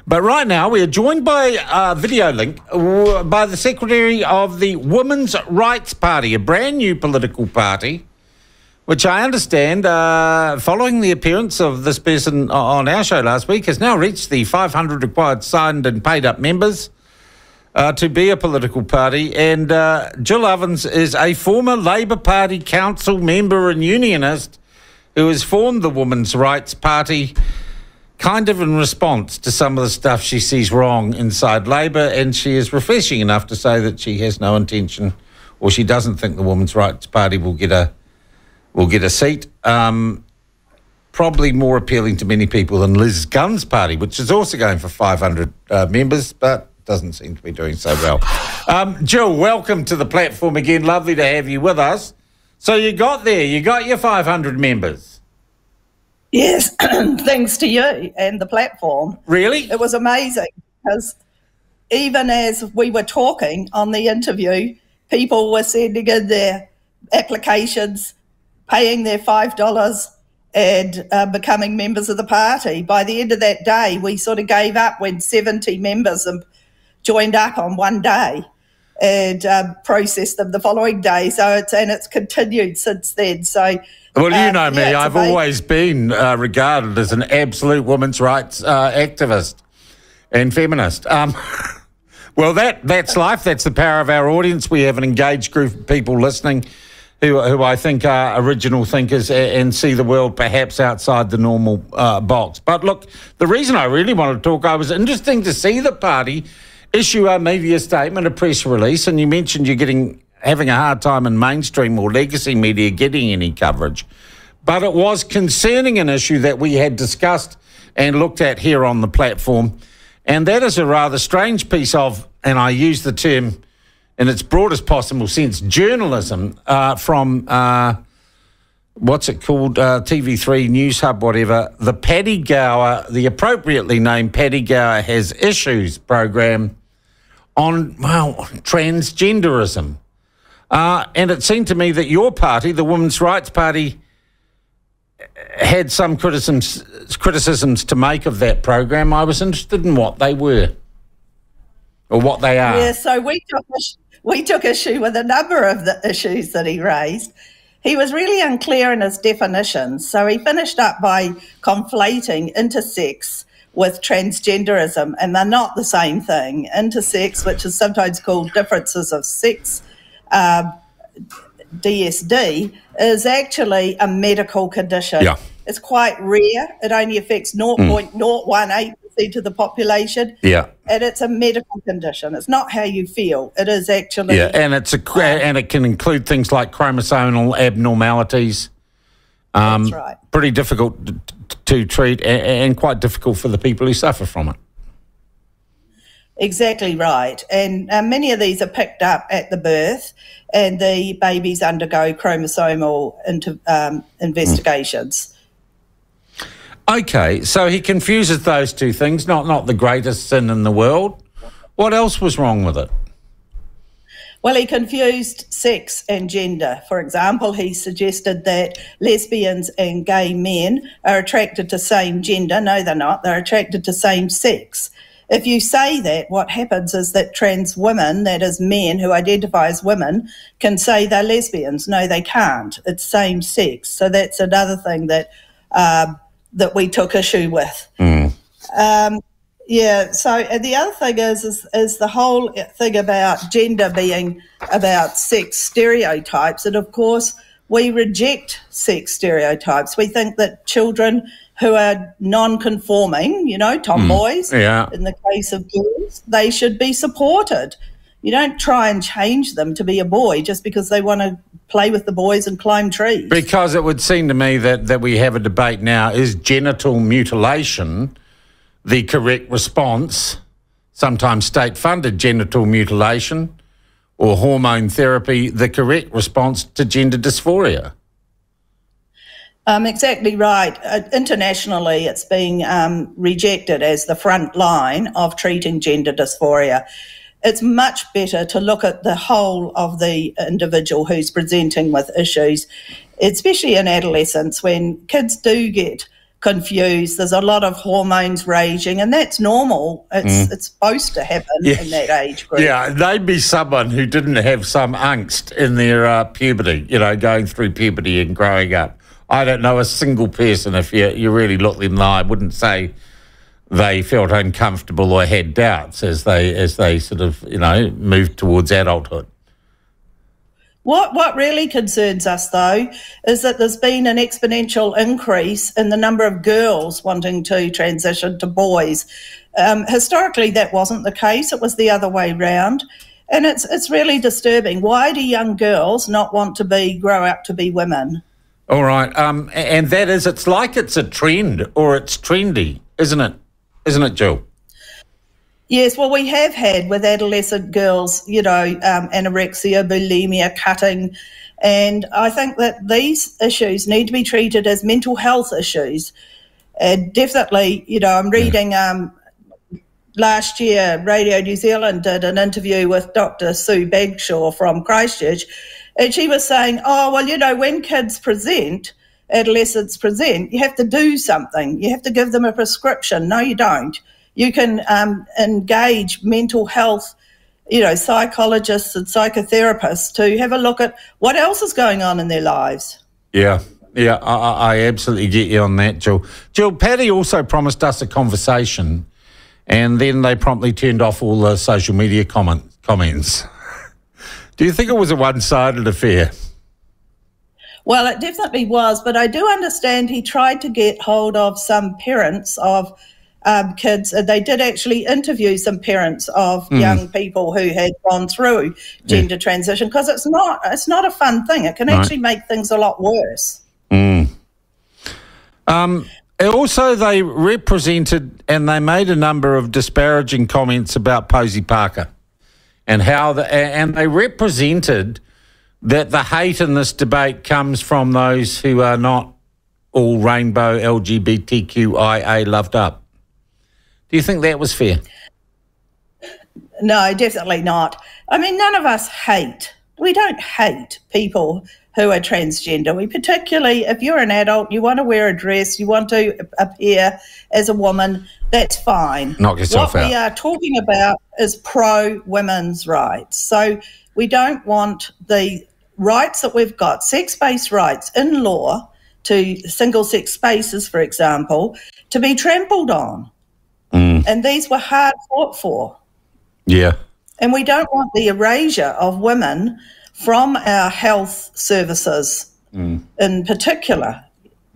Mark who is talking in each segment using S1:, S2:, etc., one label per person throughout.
S1: But right now we are joined by a video link by the Secretary of the Women's Rights Party, a brand new political party, which I understand, following the appearance of this person on our show last week, has now reached the 500 required signed and paid up members to be a political party. And Jill Ovens is a former Labour Party council member and unionist who has formed the Women's Rights Party kind of in response to some of the stuff she sees wrong inside Labour, and she is refreshing enough to say that she has no intention, or she doesn't think the Women's Rights Party will get a seat. Probably more appealing to many people than Liz Gunn's party, which is also going for 500 members, but doesn't seem to be doing so well. Jill, welcome to the platform again. Lovely to have you with us. So you got your 500 members.
S2: Yes, thanks to you and the platform.
S1: Really?
S2: It was amazing because even as we were talking on the interview, people were sending in their applications, paying their $5 and becoming members of the party. By the end of that day, we sort of gave up when 70 members joined up on one day and processed them the following day. So it's continued since then. So.
S1: Well, you know me, I've always been regarded as an absolute women's rights activist and feminist. Well, that's life. That's the power of our audience. We have an engaged group of people listening who I think are original thinkers and see the world perhaps outside the normal box. But look, the reason I really wanted to talk, I was interesting to see the party issue a media statement, a press release, and you mentioned you're having a hard time in mainstream or legacy media getting any coverage. But it was concerning an issue that we had discussed and looked at here on the platform, and that is a rather strange piece of, and I use the term in its broadest possible sense, journalism from, what's it called, TV3, News Hub, whatever, the Paddy Gower, the appropriately named Paddy Gower Has Issues program on, well, transgenderism. And it seemed to me that your party, the Women's Rights Party, had some criticisms to make of that program. I was interested in what they were or what they are.
S2: Yeah, so we took issue with a number of the issues that he raised. He was really unclear in his definitions. So he finished up by conflating intersex with transgenderism, and they're not the same thing. Intersex, which is sometimes called differences of sex, DSD, is actually a medical condition. Yeah. It's quite rare. It only affects 0.018% of the population. Yeah. And it's a medical condition. It's not how you feel. It is actually.
S1: Yeah, and and it can include things like chromosomal abnormalities.
S2: That's right.
S1: Pretty difficult to treat and quite difficult for the people who suffer from it.
S2: Exactly right. And many of these are picked up at the birth, and the babies undergo chromosomal investigations.
S1: Okay, so he confuses those two things, not the greatest sin in the world. What else was wrong with it?
S2: Well, he confused sex and gender. For example, he suggested that lesbians and gay men are attracted to same gender. No, they're not. They're attracted to same sex. If you say that, what happens is that trans women, that is men who identify as women, can say they're lesbians. No, they can't. It's same sex. So that's another thing that that we took issue with. Yeah, so the other thing is the whole thing about gender being about sex stereotypes. And, of course, we reject sex stereotypes. We think that children who are non-conforming, tomboys, in the case of girls, they should be supported. You don't try and change them to be a boy just because they want to play with the boys and climb trees. Because
S1: it would seem to me that we have a debate now, is genital mutilation the correct response, sometimes state-funded genital mutilation or hormone therapy, the correct response to gender dysphoria?
S2: Exactly right. Internationally, it's being rejected as the front line of treating gender dysphoria. It's much better to look at the whole of the individual who's presenting with issues, especially in adolescence when kids do get confused. There's a lot of hormones raging, and that's normal. It's supposed to happen in that age group.
S1: Yeah, they'd be someone who didn't have some angst in their puberty, going through puberty and growing up. I don't know a single person, if you really look them in the eye, wouldn't say they felt uncomfortable or had doubts as they sort of, moved towards adulthood.
S2: What really concerns us, though, is that there's been an exponential increase in the number of girls wanting to transition to boys. Historically, that wasn't the case. It was the other way round. And it's really disturbing. Why do young girls not want to grow up to be women?
S1: All right. And that is, it's like it's a trend or it's trendy, isn't it? Isn't it, Jill?
S2: Yes, well, we have had with adolescent girls, anorexia, bulimia, cutting, and I think that these issues need to be treated as mental health issues. Definitely, I'm reading last year, Radio New Zealand did an interview with Dr. Sue Bagshaw from Christchurch, and she was saying, when kids present, adolescents present, you have to do something. You have to give them a prescription. No, you don't. You can engage mental health, psychologists and psychotherapists to have a look at what else is going on in their lives.
S1: Yeah, I absolutely get you on that, Jill. Jill, Paddy also promised us a conversation, and then they promptly turned off all the social media comments. Do you think it was a one-sided affair?
S2: Well, it definitely was, but I do understand he tried to get hold of some parents of kids. They did actually interview some parents of young people who had gone through gender transition, because it's not a fun thing. It can actually make things a lot worse.
S1: Also, they represented and they made a number of disparaging comments about Posey Parker and and they represented that the hate in this debate comes from those who are not all rainbow LGBTQIA loved up. Do you think that was fair?
S2: No, definitely not. I mean, none of us hate. We don't hate people who are transgender. We particularly, if you're an adult, you want to wear a dress, you want to appear as a woman, that's fine.
S1: Knock yourself out.
S2: What we are talking about is pro-women's rights. So we don't want the rights that we've got, sex-based rights in law to single-sex spaces, for example, to be trampled on. And these were hard fought for. Yeah. And we don't want the erasure of women from our health services in particular,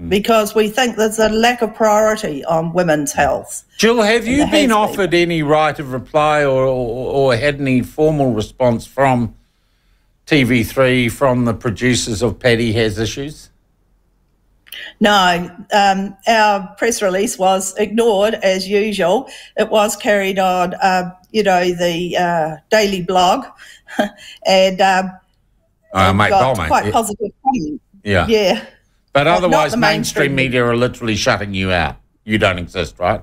S2: because we think there's a lack of priority on women's health.
S1: Jill, have you been offered any right of reply or had any formal response from TV3, from the producers of Paddy Has Issues?
S2: No, our press release was ignored as usual. It was carried on, the daily blog, and got quite positive comments. Yeah.
S1: But otherwise, mainstream media are literally shutting you out. You don't exist, right?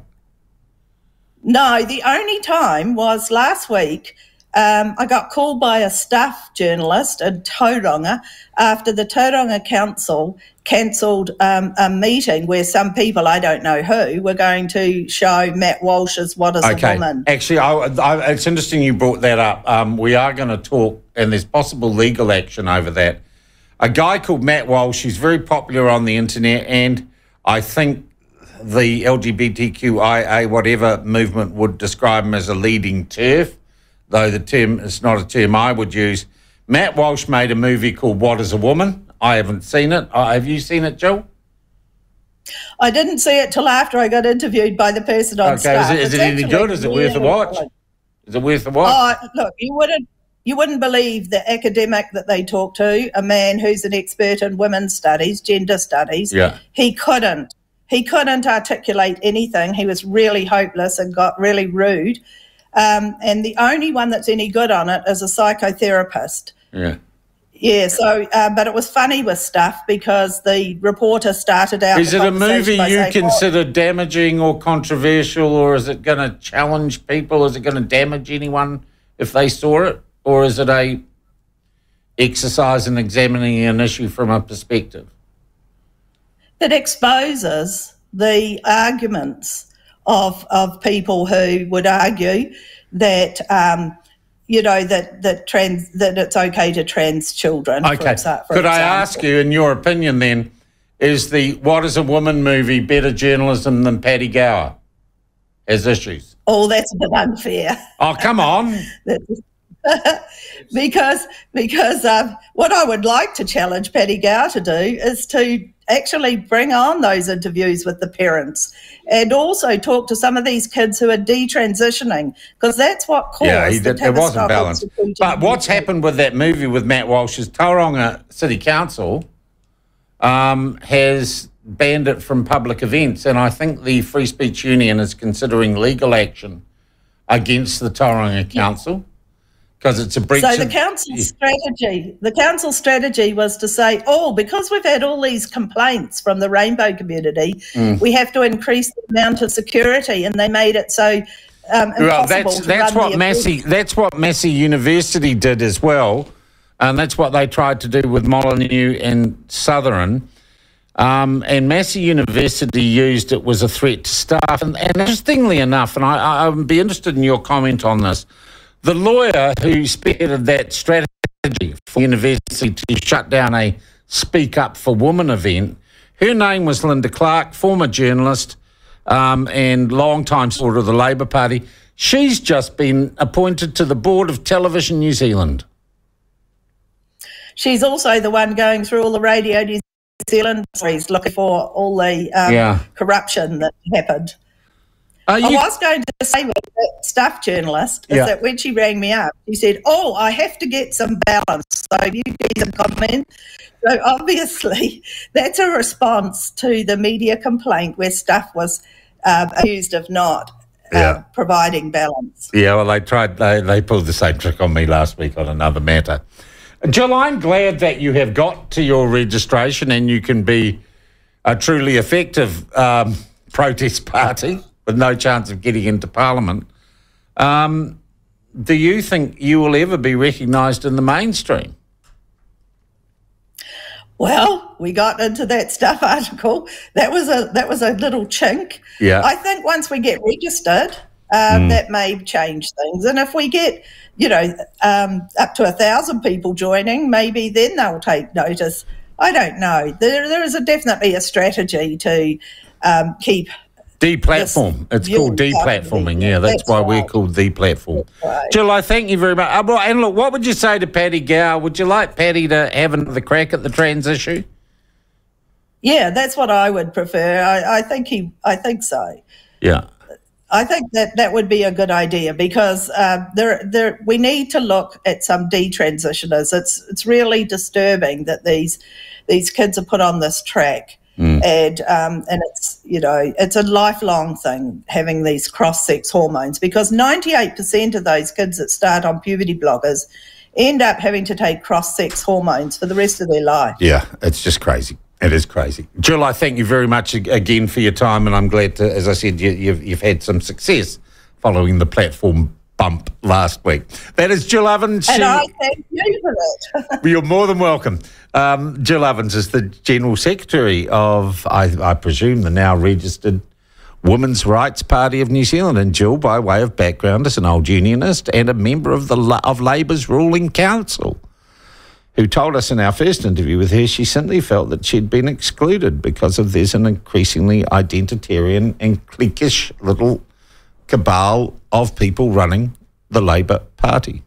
S2: No, the only time was last week. I got called by a staff journalist in Tauranga after the Tauranga Council cancelled a meeting where some people, I don't know who, were going to show Matt Walsh's What is a Woman.
S1: Actually, it's interesting you brought that up. We are going to talk, and there's possible legal action over that. A guy called Matt Walsh, who's very popular on the internet, and I think the LGBTQIA whatever movement would describe him as a leading TERF, though the term is not a term I would use. Matt Walsh made a movie called What is a Woman? I haven't seen it. Have you seen it, Jill?
S2: I didn't see it till after I got interviewed by the person on staff.
S1: Is it any good? Is it worth a watch? Is it worth a watch?
S2: Oh, look, you wouldn't believe the academic that they talk to, a man who's an expert in women's studies, gender studies. Yeah. He couldn't articulate anything. He was really hopeless and got really rude. And the only one that's any good on it is a psychotherapist. Yeah. Yeah, so, but it was funny with stuff because the reporter started out...
S1: Is it a movie you consider damaging or controversial, or is it going to challenge people? Is it going to damage anyone if they saw it? Or is it a exercise in examining an issue from a perspective?
S2: It exposes the arguments of people who would argue that that it's okay to trans children.
S1: Okay. Could I ask you, in your opinion, then, is the What Is a Woman movie better journalism than Paddy Gower as issues?
S2: Oh, that's a bit unfair.
S1: Oh, come on.
S2: because what I would like to challenge Paddy Gower to do is to actually bring on those interviews with the parents and also talk to some of these kids who are detransitioning, because that's what caused
S1: it wasn't balanced. But what's happened with that movie with Matt Walsh's Tauranga City Council has banned it from public events, and I think the Free Speech Union is considering legal action against the Tauranga Council because it's a breach.
S2: So the council's strategy was to say, because we've had all these complaints from the rainbow community, we have to increase the amount of security, and they made it so impossible that's what Massey University
S1: did as well, and that's what they tried to do with Molyneux and Southern. And Massey University used it as a threat to staff. And interestingly enough, and I would be interested in your comment on this, the lawyer who spearheaded that strategy for the university to shut down a Speak Up for Women event, her name was Linda Clark, former journalist and long-time supporter of the Labour Party. She's just been appointed to the board of Television New Zealand.
S2: She's also the one going through all the Radio New Zealand stories, looking for all the corruption that happened. I was going to say with that staff journalist is that when she rang me up, she said, I have to get some balance. So you need some comment. So obviously that's a response to the media complaint where staff was accused of not providing balance. Yeah, well, they pulled the same trick on me last week on another matter. Jill, I'm glad that you have got to your registration and you can be a truly effective protest party with no chance of getting into Parliament. Do you think you will ever be recognised in the mainstream? Well, we got into that stuff article. That was a little chink. Yeah. I think once we get registered, that may change things. And if we get, up to 1,000 people joining, maybe then they'll take notice. I don't know. There is definitely a strategy to keep deplatform. It's called deplatforming. Yeah, that's why we're called the platform. Right. Jill, I thank you very much. And look, what would you say to Paddy Gower? Would you like Paddy to have another crack at the trans issue? Yeah, that's what I would prefer. I think so. Yeah. I think that would be a good idea because we need to look at some detransitioners. It's really disturbing that these kids are put on this track. And it's it's a lifelong thing having these cross-sex hormones because 98% of those kids that start on puberty blockers end up having to take cross-sex hormones for the rest of their life. Yeah, it's just crazy. It is crazy. Jill, I thank you very much again for your time, and I'm glad to, as I said, you've had some success following the platform bump last week. That is Jill Ovens. And I thank you for that. You're more than welcome. Jill Ovens is the General Secretary of, I presume, the now registered Women's Rights Party of New Zealand. And Jill, by way of background, is an old unionist and a member of Labour's ruling council, who told us in our first interview with her she simply felt that she'd been excluded because there's an increasingly identitarian and cliquish little cabal of people running the Labour Party.